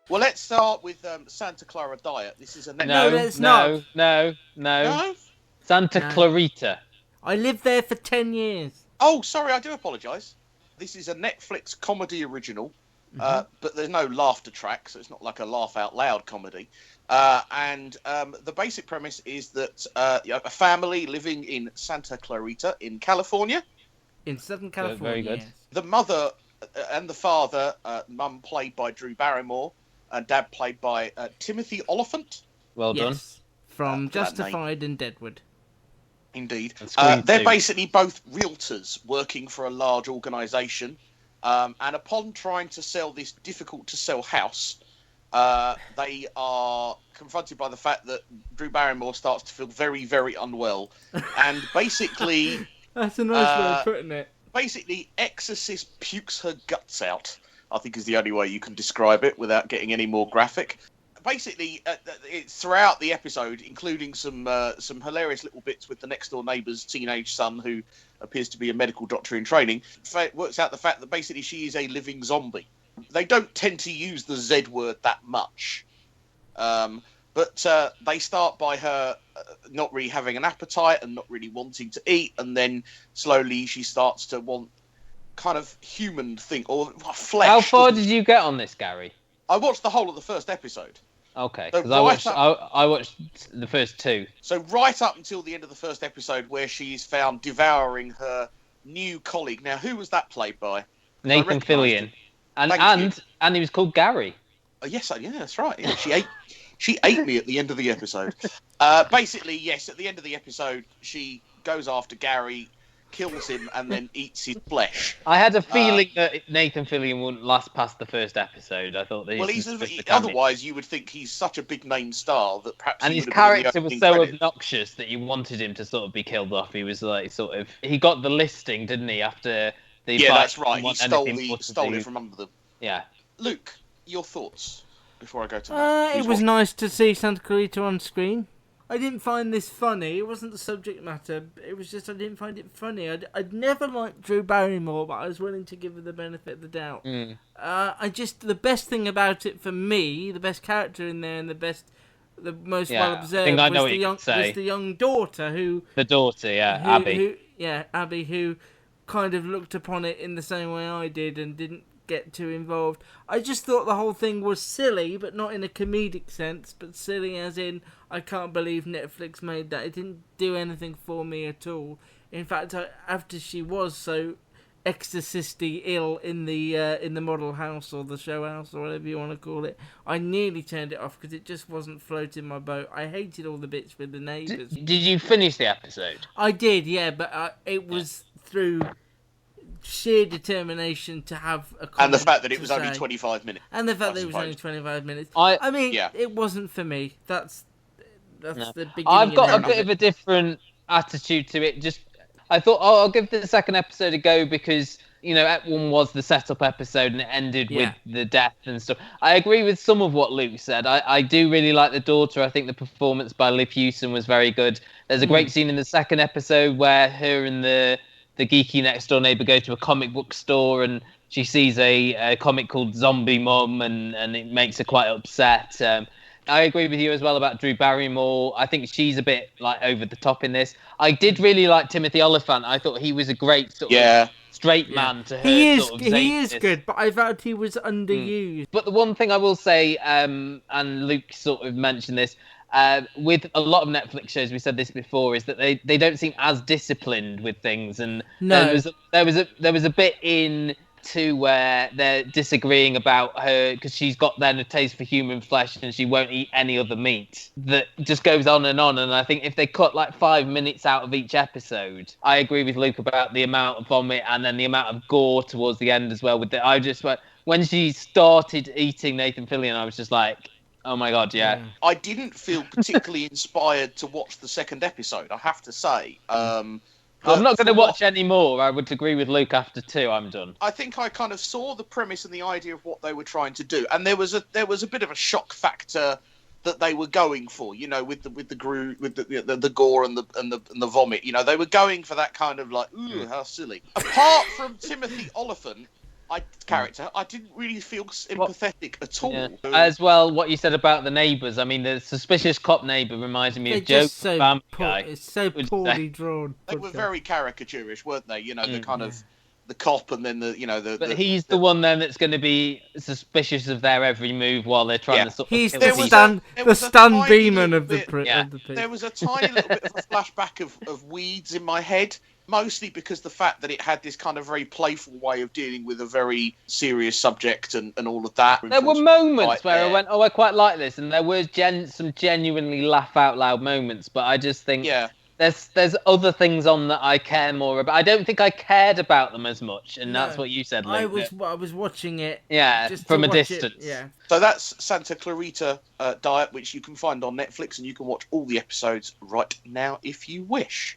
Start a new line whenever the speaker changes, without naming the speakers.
Well, let's start with Santa Clara Diet. This is a Netflix.
No, let's not.
No.
No?
Santa
No.
Clarita.
I lived there for 10 years.
Oh, sorry, I do apologise. This is a Netflix comedy original, but there's no laughter track, so it's not like a laugh out loud comedy. And the basic premise is that a family living in Santa Clarita in California.
In Southern California.
Very good.
Yes.
The mother and the father, mum played by Drew Barrymore, and dad played by Timothy Oliphant.
Well done.
Yes. From
that
Justified and Deadwood.
Indeed.
And Scream
They're
2.
basically both realtors working for a large organisation. And upon trying to sell this difficult-to-sell house, they are confronted by the fact that Drew Barrymore starts to feel very, very unwell. And basically...
That's a nice way of putting it.
Basically, Exorcist pukes her guts out, I think is the only way you can describe it without getting any more graphic. Basically, it's throughout the episode, including some hilarious little bits with the next door neighbour's teenage son, who appears to be a medical doctor in training. It works out the fact that basically she is a living zombie. They don't tend to use the Z word that much, but they start by her not really having an appetite and not really wanting to eat, and then slowly she starts to want kind of human thing or flesh.
How far did you get on this, Gary?
I watched the whole of the first episode.
Okay,
So
because
right
I watched the first two.
So right up until the end of the first episode, where she's found devouring her new colleague. Now, who was that played by?
Nathan Fillion.
Thank you.
And he was called Gary.
Yes, yeah, that's right. Yeah, she ate me at the end of the episode. Basically, yes, at the end of the episode, she goes after Gary, kills him, and then eats his flesh.
I had a feeling that Nathan Fillion wouldn't last past the first episode. I thought that.
Well, otherwise you would think he's such a big name star that perhaps.
And
he
his
would have been the
character was
opening
so
credit.
obnoxious that you wanted him to sort of be killed off. He was like he got the listing, didn't he? After the
Yeah,
fight,
that's right.
didn't
He
want
stole
anything more to
stole
do-
it from under them.
Yeah.
Luke, your thoughts before I go to Matt?
It was nice to see Santa Clarita on screen. I didn't find this funny. It wasn't the subject matter. It was just I didn't find it funny. I'd never liked Drew Barrymore, but I was willing to give her the benefit of the doubt. The best thing about it for me, the best character in there and the most
Yeah,
well observed
I think I know
was
what you could say.
the young daughter who
The daughter, Abby.
Abby, who kind of looked upon it in the same way I did and didn't get too involved. I just thought the whole thing was silly, but not in a comedic sense, but silly as in I can't believe Netflix made that. It didn't do anything for me at all. In fact, after she was so exorcisty ill in the model house or the show house or whatever you want to call it, I nearly turned it off because it just wasn't floating my boat. I hated all the bits with the neighbours.
Did you finish the episode?
I did, yeah, but it was through sheer determination to have a comment
And the fact that it
to
was only
say.
25 minutes.
And the fact
I
that it was only
suppose.
25 minutes.
I
It wasn't for me. That's
No.
the beginning.
I've got a
and end
bit of a different attitude to it. Just I thought, I'll give the second episode a go because Act 1 was the setup episode and it ended with the death and stuff. I agree with some of what Luke said. I do really like the daughter. I think the performance by Liv Hewson was very good. There's a great scene in the second episode where her and the geeky next door neighbour go to a comic book store and she sees a comic called Zombie Mum and it makes her quite upset. I agree with you as well about Drew Barrymore. I think she's a bit over the top in this. I did really like Timothy Oliphant. I thought he was a great sort of straight man to her.
He is
sort of zaniness.
good, but I felt he was underused.
But the one thing I will say, and Luke sort of mentioned this, with a lot of Netflix shows, we said this before, is that they don't seem as disciplined with things. And there was a bit in 2 where they're disagreeing about her because she's got then a taste for human flesh and she won't eat any other meat. That just goes on. And I think if they cut 5 minutes out of each episode, I agree with Luke about the amount of vomit and then the amount of gore towards the end as well. When she started eating Nathan Fillion, I was just like, oh my god, yeah.
I didn't feel particularly inspired to watch the second episode, I have to say.
I'm not going to watch any more. I would agree with Luke. After 2, I'm done.
I think I kind of saw the premise and the idea of what they were trying to do, and there was a bit of a shock factor that they were going for. With the gore and the vomit. They were going for that kind of ooh, how silly. Apart from Timothy Oliphant, character, I didn't really feel empathetic at all.
Yeah. As well, what you said about the neighbours. I mean, the suspicious cop neighbour reminded me of Joe from Family Guy.
It's so poorly drawn.
They were very caricaturish, weren't they? You know, the kind of the cop, and then But
he's the one then that's going to be suspicious of their every move while they're trying to sort of.
He's the stun beeman of the piece.
There was a tiny little bit of a flashback of Weeds in my head. Mostly because the fact that it had this kind of very playful way of dealing with a very serious subject and all of that.
There were moments where I went, I quite like this. And there were some genuinely laugh out loud moments. But I just think there's other things on that I care more about. I don't think I cared about them as much. And that's what you said, Luke.
I was watching it
just from a distance.
So that's Santa Clarita Diet, which you can find on Netflix. And you can watch all the episodes right now if you wish.